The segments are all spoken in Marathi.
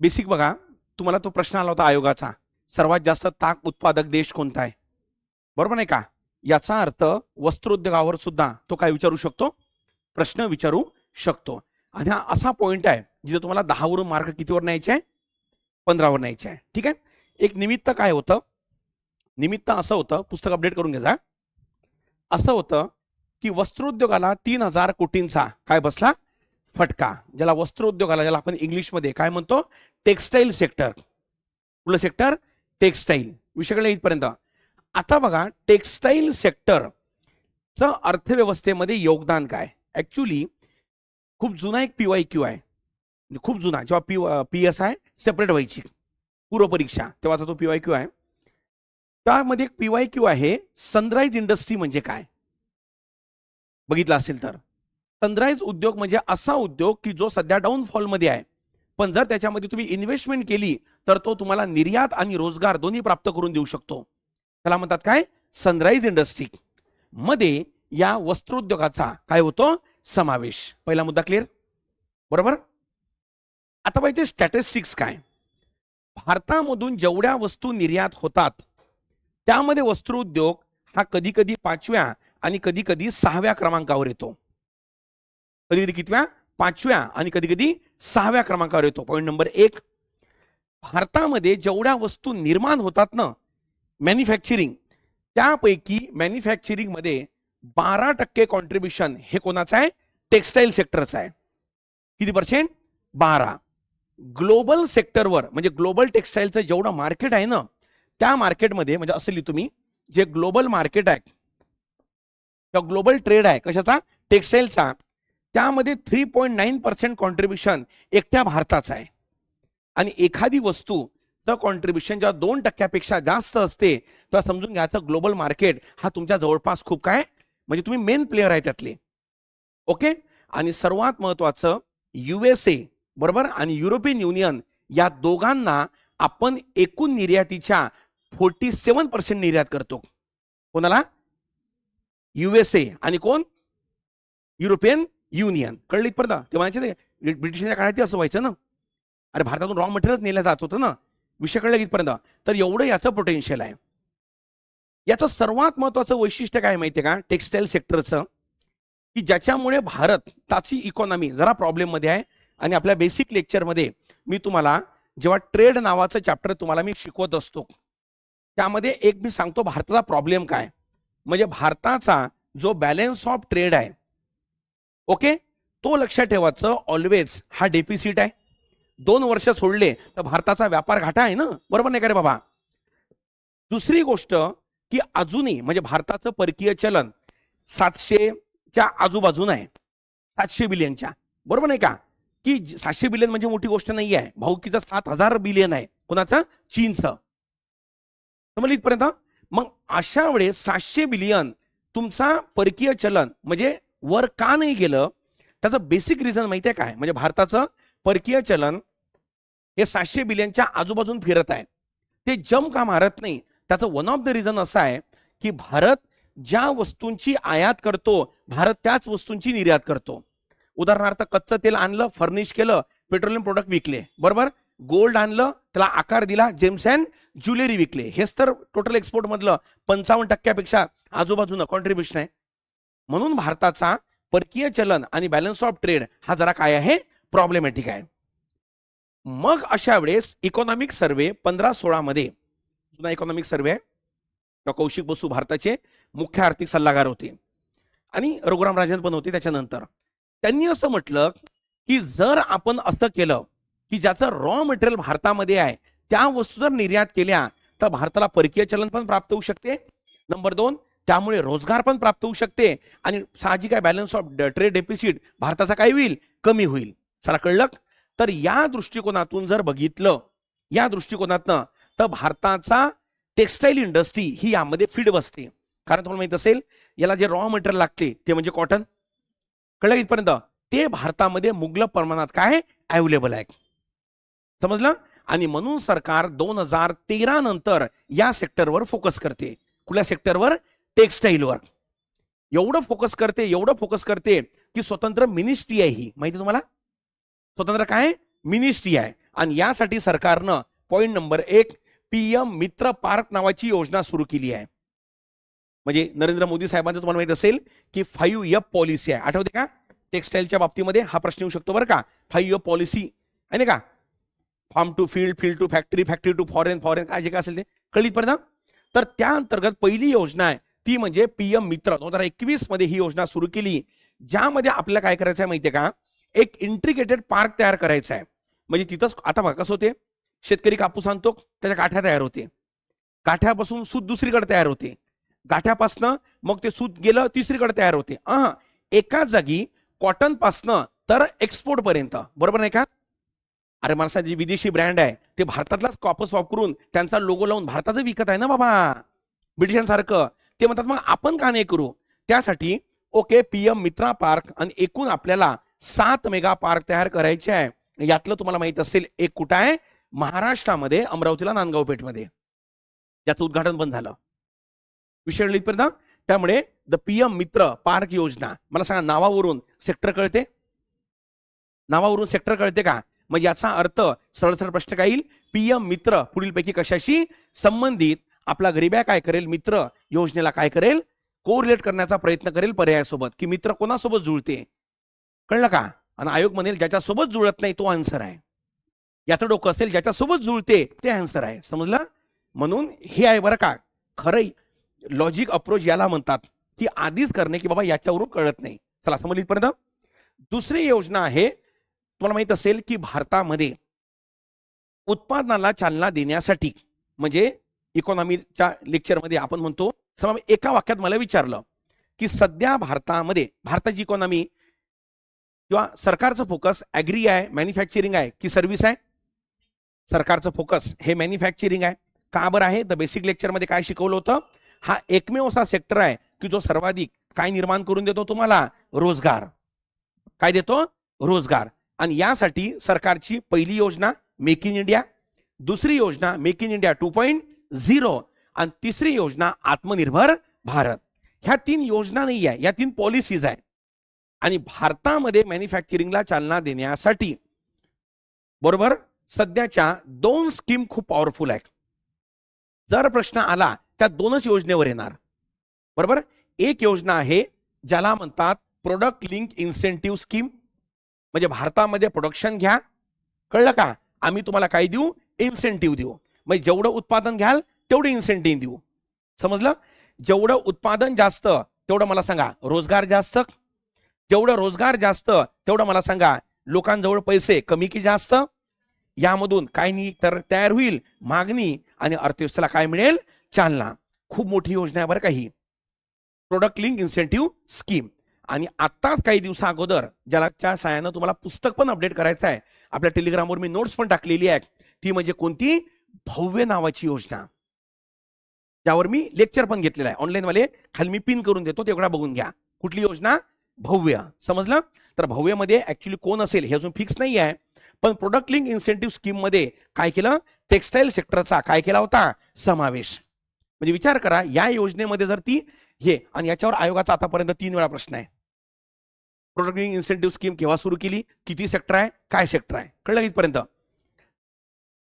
बेसिक बघा, तुम्हाला तो प्रश्न आला होता आयोगाचा, सर्वात जास्त ताक उत्पादक देश कोणता आहे, बरोबर नाही का? याचा अर्थ वस्त्रोद्योगावर सुद्धा तो काय विचारू शकतो, प्रश्न विचारू शकतो. आणि हा असा पॉइंट आहे जिथे तुम्हाला 10 वरून मार्क कितीवर न्यायचे आहे, 15 वर न्यायचे आहे. ठीक आहे. एक निमित्त काय होतं, निमित्त असं होतं, पुस्तक अपडेट करून घ्या. असं होतं की वस्त्रोद्योगाला 3000 कोटींचा काय बसला, फटका. ज्याला वस्त्रोद्योगाला, ज्याला आपण इंग्लिशमध्ये काय म्हणतो, टेक्सटाईल सेक्टर. कुठलं सेक्टर? टेक्सटाईल. विषय कळला इथपर्यंत? आता बघा, टेक्सटाईल सेक्टरचं अर्थव्यवस्थेमध्ये योगदान काय. ऍक्च्युली खूप जुना एक PYQ आहे, खूप जुना. जेव्हा PSI सेपरेट व्हायची पूर्व परीक्षा, तेव्हाचा तो PYQ आहे. त्यामध्ये एक PYQ आहे, सनराईज इंडस्ट्री म्हणजे काय, बघितलं असेल तर. सनराईज उद्योग म्हणजे असा उद्योग की जो सध्या डाऊनफॉल मध्ये आहे, पण जर त्याच्यामध्ये तुम्ही इन्व्हेस्टमेंट केली तर तो तुम्हाला निर्यात आणि रोजगार दोन्ही प्राप्त करून देऊ शकतो. त्याला म्हणतात काय, सनराईज इंडस्ट्री. मध्ये या वस्त्रोद्योगाचा काय होतो, समावेश. पहिला मुद्दा क्लिअर, बरोबर. आता पाहिजे स्टॅटिस्टिक्स काय. भारतामधून जेवढ्या वस्तू निर्यात होतात त्यामध्ये वस्त्रोद्योग हा कधी कधी 5व्या आणि कधी कधी 6व्या क्रमांकावर येतो. कधी कधी कितव्या, 5व्या आणि कधी कधी 6व्या क्रमांकावर येतो. पॉईंट नंबर 1, भारतामध्ये जेवढ्या वस्तू निर्माण होतात ना, मॅन्युफॅक्चरिंग, त्यापैकी मॅन्युफॅक्चरिंग मध्ये 12% कॉन्ट्रीब्युशन हे कोणाचं आहे, टेक्सटाईल सेक्टरचं आहे. किती % 12. ग्लोबल सेक्टरवर म्हणजे ग्लोबल टेक्सटाईलचं जेवढं मार्केट आहे ना, त्या मार्केटमध्ये म्हणजे असली तुम्ही जे ग्लोबल मार्केट आहे किंवा ग्लोबल ट्रेड आहे कशाचा, टेक्सटाईलचा, त्यामध्ये 3.9% कॉन्ट्रीब्युशन एकट्या भारताचा आहे. आणि एखादी वस्तूचं कॉन्ट्रीब्युशन जेव्हा 2% जास्त असते तेव्हा समजून घ्यायचं ग्लोबल मार्केट हा तुमच्या जवळपास खूप काय, म्हणजे तुम्ही मेन प्लेअर आहे त्यातले. ओके. आणि सर्वात महत्वाचं USA बरोबर आणि युरोपियन युनियन या दोघांना आपण एकूण निर्यातीच्या 47% निर्यात करतो. कोणाला, USA आणि कोण, युरोपियन युनियन. कळलं इथपर्यंत? ते म्हणायचे ब्रिटिशांच्या काळात असं व्हायचं ना, अरे भारतातून रॉ मटेरियल नेलं जात होतं ना. विषय कळलं इथपर्यंत? तर एवढं याचं पोटेन्शियल आहे. याचं सर्वात महत्वाचं वैशिष्ट्य काय माहितीये का टेक्सटाईल सेक्टरचं, की ज्याच्यामुळे भारताची इकॉनॉमी जरा प्रॉब्लेम मध्ये आहे. आणि आपल्या बेसिक लेक्चरमध्ये मी तुम्हाला जेव्हा ट्रेड नावाचं चॅप्टर तुम्हाला मी शिकवत असतो त्यामध्ये एक मी सांगतो भारताचा प्रॉब्लेम काय, म्हणजे भारताचा जो बॅलन्स ऑफ ट्रेड आहे, ओके, तो लक्षात ठेवायचं ऑलवेज हा डेफिसिट आहे. 2 वर्ष सोडले तर भारताचा व्यापार घाटा आहे ना, बरोबर नाही का रे बाबा. दुसरी गोष्ट की अजूनही म्हणजे भारताचं परकीय चलन 700च्या आजूबाजून आहे, 700 बिलियनच्या, बरोबर नाही का, की 700 बिलियन म्हणजे मोठी गोष्ट नाही आहे. भाऊकीचं 7000 बिलियन आहे, कोणाचं, चीनचं. समजलं इथपर्यंत? मग अशा वेळेस 700 बिलियन तुमचा परकीय चलन म्हणजे वर का नाही गेलं, त्याचं बेसिक रिझन माहितीये काय, म्हणजे भारताचं परकीय चलन हे 700 बिलियनच्या आजूबाजून फिरत आहे, ते जम का मारत नाही. त्याचं वन ऑफ द रिझन असं आहे की भारत ज्या वस्तूंची आयात करतो भारत त्याच वस्तूंची निर्यात करतो. उदाहरणार्थ कच्चं तेल आणलं, फर्निश केलं, पेट्रोलियम प्रोडक्ट विकले, बरोबर. गोल्ड आणलं, त्याला आकार दिला, जेम्स अँड ज्वेलरी विकले. हेच तर टोटल एक्सपोर्ट मधलं 55% आजूबाजूनं कॉन्ट्रीब्युशन आहे. म्हणून भारताचा परकीय चलन आणि बॅलन्स ऑफ ट्रेड हा जरा काय आहे, प्रॉब्लेमॅटिक आहे. मग अशा वेळेस इकॉनॉमिक सर्वे 15-16 मध्ये, जुना इकॉनॉमिक सर्वे आहे, कौशिक बसू भारताचे मुख्य आर्थिक सल्लागार होते आणि रघुराम राजन पण होते त्याच्यानंतर. त्यांनी असं म्हटलं की जर आपण असं केलं की ज्याचं रॉ मटेरियल भारतामध्ये आहे त्या वस्तू जर निर्यात केल्या तर भारताला परकीय चलन पण प्राप्त होऊ शकते, नंबर 2 त्यामुळे रोजगार पण प्राप्त होऊ शकते आणि साहजिक आहे बॅलन्स ऑफ ट्रेड डेफिसिट भारताचा काय होईल, कमी होईल. चला कळलं. तर या दृष्टिकोनातून जर बघितलं, या दृष्टिकोनातनं, तर भारताचा टेक्सटाईल इंडस्ट्री ही यामध्ये फीड बसते. कारण तुम्हाला माहित असेल याला जे रॉ मटेरियल लागते ते म्हणजे कॉटन. कळलं इथपर्यंत? ते भारतामध्ये मुबलक प्रमाणात काय अवेलेबल आहे. समजलं. आणि म्हणून सरकार 2013 नंतर या सेक्टरवर फोकस करते. कुठल्या सेक्टरवर, टेक्सटाईलवर. एवढं फोकस करते की स्वतंत्र मिनिस्ट्री आहे ही, माहिती तुम्हाला, स्वतंत्र काय मिनिस्ट्री आहे. आणि यासाठी सरकारनं पॉइंट नंबर 1 PM मित्र पार्क नावाची योजना सुरू केली आहे. म्हणजे नरेंद्र मोदी साहेबांचं तुम्हाला माहित असेल की 5F पॉलिसी आहे. आठवते का? टेक्सटाईलच्या बाबतीमध्ये हा प्रश्न येऊ शकतो बरं का. 5F पॉलिसी आहे ना का, farm to field, field to factory, factory to foreign, foreign काय जे काय असेल ते कळली पर्यंत. तर त्या अंतर्गत पहिली योजना आहे ती म्हणजे PM मित्र. 2021 मध्ये ही योजना सुरू केली, ज्यामध्ये आपल्याला काय करायचं आहे माहितीये का, एक इंट्रिकेटेड पार्क तयार करायचा आहे. म्हणजे तिथंच आता बघा कसं होते, शेतकरी कापूस आणतो, त्याच्या गाठ्या तयार होते, गाठ्यापासून सूत दुसरीकडे तयार होते, गाठ्यापासनं मग ते सूत गेलं तिसरीकडे तयार होते. एकाच जागी कॉटन पासनं तर एक्सपोर्ट पर्यंत. बरोबर नाही का? अरे मला जे विदेशी ब्रँड आहे ते भारतातलाच कापूस वापरून त्यांचा लोगो लावून भारतात विकत आहे ना बाबा, ब्रिटिशांसारखं. ते म्हणतात मग आपण का नाही करू. त्यासाठी ओके PM मित्रा पार्क आणि एकूण आपल्याला 7 मेगा पार्क तयार करायचे आहे. यातलं तुम्हाला माहित असेल एक कुठं आहे, महाराष्ट्रामध्ये अमरावतीला नांदगाव पेठमध्ये, ज्याचं उद्घाटन पण झालं. विषय लिहित. त्यामुळे द PM मित्र पार्क योजना, मला सांगा नावावरून सेक्टर कळते, नावावरून सेक्टर कळते का? मग याचा अर्थ सरळ सरळ प्रश्न काय येईल, PM मित्र पुढीलपैकी कशाशी संबंधित आपला गरीब्या काय करेल, मित्र योजनेला काय करेल, कोरिलेट करण्याचा प्रयत्न करेल पर्यायासोबत, की मित्र कोणासोबत जुळते. कळलं का? आणि आयोग म्हणेल ज्याच्यासोबत जुळत नाही तो आन्सर आहे. याचं डोकं असेल ज्याच्यासोबत जुळते ते आन्सर आहे. समजलं? म्हणून हे आहे बरं का खरं लॉजिक अप्रोच याला म्हणतात, की आधीच करणे की बाबा याच्यावरून कळत नाही. चला समजली पर्यंत. दुसरी योजना आहे, तुम्हाला माहित असेल की भारतामध्ये उत्पादनाला चालना देण्यासाठी, म्हणजे इकॉनॉमीच्या लेक्चरमध्ये आपण म्हणतो, एका वाक्यात मला विचारलं की सध्या भारतामध्ये भारताची इकॉनॉमी किंवा सरकारचं फोकस ऍग्री आहे, मॅन्युफॅक्चरिंग आहे की सर्व्हिस आहे? सरकारचं फोकस हे मॅन्युफॅक्चरिंग आहे. का बरं आहे? द बेसिक लेक्चरमध्ये काय शिकवलं होतं, हा एकमेव असा सेक्टर आहे की जो सर्वाधिक काय निर्माण करून देतो तुम्हाला, रोजगार. काय देतो? रोजगार. आणि यासाठी सरकारची पहिली योजना मेक इन इंडिया, दुसरी योजना मेक इन इंडिया 2.0 आणि तिसरी योजना आत्मनिर्भर भारत. ह्या 3 योजना नाही आहे, या 3 पॉलिसीज आहे. आणि भारतामध्ये मॅन्युफॅक्चरिंगला चालना देण्यासाठी बरोबर सध्याच्या 2 स्कीम खूप पॉवरफुल आहेत. जर प्रश्न आला त्या 2च योजनेवर येणार. बरोबर. एक योजना आहे ज्याला म्हणतात प्रोडक्ट लिंक इन्सेंटिव्ह स्कीम, म्हणजे भारतामध्ये प्रोडक्शन घ्या, कळलं का, आम्ही तुम्हाला काय देऊ, इन्सेंटिव्ह देऊ. म्हणजे जेवढं उत्पादन घ्याल तेवढे इन्सेंटिव्ह देऊ. समजलं? जेवढं उत्पादन जास्त तेवढं मला सांगा रोजगार जास्त, जेवढं रोजगार जास्त तेवढं मला सांगा लोकांजवळ पैसे कमी की जास्त. यामधून काय नाही तर तयार होईल मागणी आणि अर्थव्यवस्थेला काय मिळेल, चालना. खूप मोठी योजना आहे बरं का ही प्रोडक्ट लिंक इन्सेंटिव्ह स्कीम. आणि आत्ताच काही दिवसा अगोदर ज्याच्या साहाय्यानं तुम्हाला पुस्तक पण अपडेट करायचं आहे, आपल्या टेलिग्रामवर मी नोट्स पण टाकलेली आहे, ती म्हणजे कोणती, भव्य नावाची योजना, ज्यावर मी लेक्चर पण घेतलेलं आहे ऑनलाईन वाले, खाली मी पिन करून देतो, तेवढा बघून घ्या. कुठली योजना? भव्य. समजलं? तर भव्यमध्ये ऍक्च्युली कोण असेल हे अजून फिक्स नाही आहे, पण प्रोडक्ट लिंक इन्सेंटिव्ह स्कीम मध्ये काय केलं, टेक्सटाईल सेक्टरचा काय केला होता, समावेश. म्हणजे विचार करा या योजनेमध्ये जर ती हे, आणि याच्यावर आयोगाचा आतापर्यंत 3 वेळा प्रश्न आहे. प्रोडक्ट लिंक इन्सेंटिव्ह स्कीम केव्हा सुरू केली, किती सेक्टर आहे, काय सेक्टर आहे, कळलं इथपर्यंत.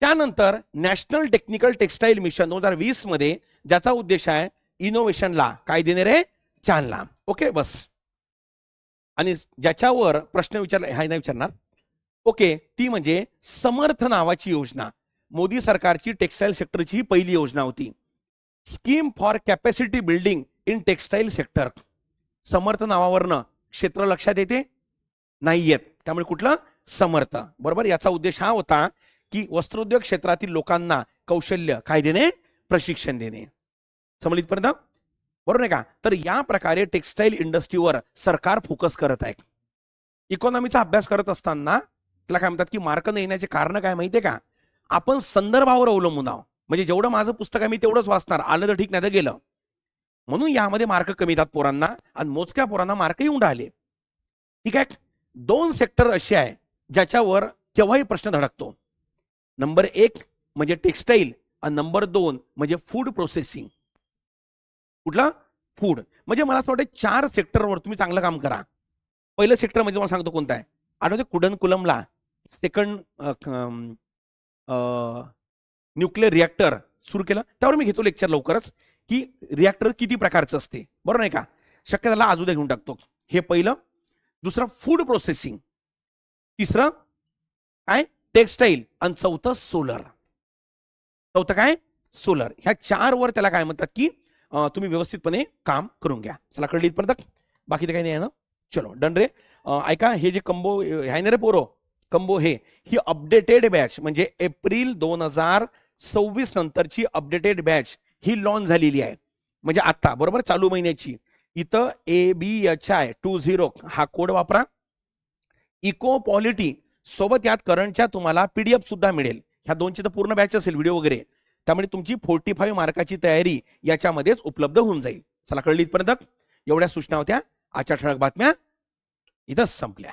त्यानंतर नॅशनल टेक्निकल टेक्सटाईल मिशन 2020 मध्ये ज्याचा उद्देश आहे इनोव्हेशनला काय देणे रे, चालना. ओके बस. आणि ज्याच्यावर प्रश्न विचारला हा नाही विचारणार, ओके, ती म्हणजे समर्थ नावाची योजना, मोदी सरकारची टेक्सटाईल सेक्टरची पहिली योजना होती. Scheme for capacity building in textile sector. Samarth नावावरनं क्षेत्र लक्षात येते नाही येत, त्यामुळे कुठलं, समर्थ. बरोबर. याचा उद्देश हा होता की वस्त्रोद्योग क्षेत्रातील लोकांना कौशल्य काय देणे, प्रशिक्षण देणे. समजलं इथपर्यंत? बरोबर आहे का? तर या प्रकारे टेक्सटाईल इंडस्ट्रीवर सरकार फोकस करत आहे. इकॉनॉमीचा अभ्यास करत असताना त्याला काय म्हणतात की मार्क न येण्याचे कारण काय माहितीये का, आपण संदर्भावर अवलंबून आहोत. म्हणजे जेवढं माझं पुस्तक आहे मी तेवढंच वाचणार, आलं तर ठीक नाही तर गेलं. म्हणून यामध्ये मार्क कमी येतात पोरांना आणि मोजक्या पोरांना मार्क येऊन राहिले. ठीक आहे. 2 सेक्टर असे आहे ज्याच्यावर केव्हाही प्रश्न धडकतो. नंबर 1 म्हणजे टेक्सटाईल आणि नंबर 2 म्हणजे फूड प्रोसेसिंग. कुठला? फूड. म्हणजे मला असं वाटतं 4 सेक्टरवर तुम्ही चांगलं काम करा. पहिलं सेक्टर म्हणजे मला सांगतो कोणतं आहे, आठवते कुडनकुलमला सेकंड न्यूक्लिअर रिॲक्टर सुरू केलं, त्यावर मी घेतो लेक्चर लवकरच की रिॲक्टर किती प्रकारचं असते, बरोबर नाही का. शक्य त्याला आज उद्या घेऊन टाकतो. हे पहिलं. दुसरं फूड प्रोसेसिंग, तिसरं काय टेक्सटाईल, आणि चौथं सोलर. चौथं काय सोलर. ह्या 4 वर त्याला काय म्हणतात की तुम्ही व्यवस्थितपणे काम करून घ्या. चला कळली इथपर्यंत, बाकी तर काही नाही आहे ना. चलो डन रे. ऐका, हे जे कंबो आहे ना रे पोरो, कंबो ही अपडेटेड बॅच म्हणजे एप्रिल 2026 नंतरची अपडेटेड बॅच ही लॉन्च झालेली आहे. म्हणजे आता बरोबर चालू महिन्याची. इथं ABHI20 हा कोड वापरा. इको पॉलिटी सोबत यात करंटच्या तुम्हाला PDF सुद्धा मिळेल. ह्या दोनची तर पूर्ण बॅच असेल व्हिडिओ वगैरे. त्यामुळे तुमची 45 मार्काची तयारी याच्यामध्येच उपलब्ध होऊन जाईल. चला कळली इथपर्यंत. एवढ्या सूचना होत्या. आजच्या ठळक बातम्या इथं संपल्या.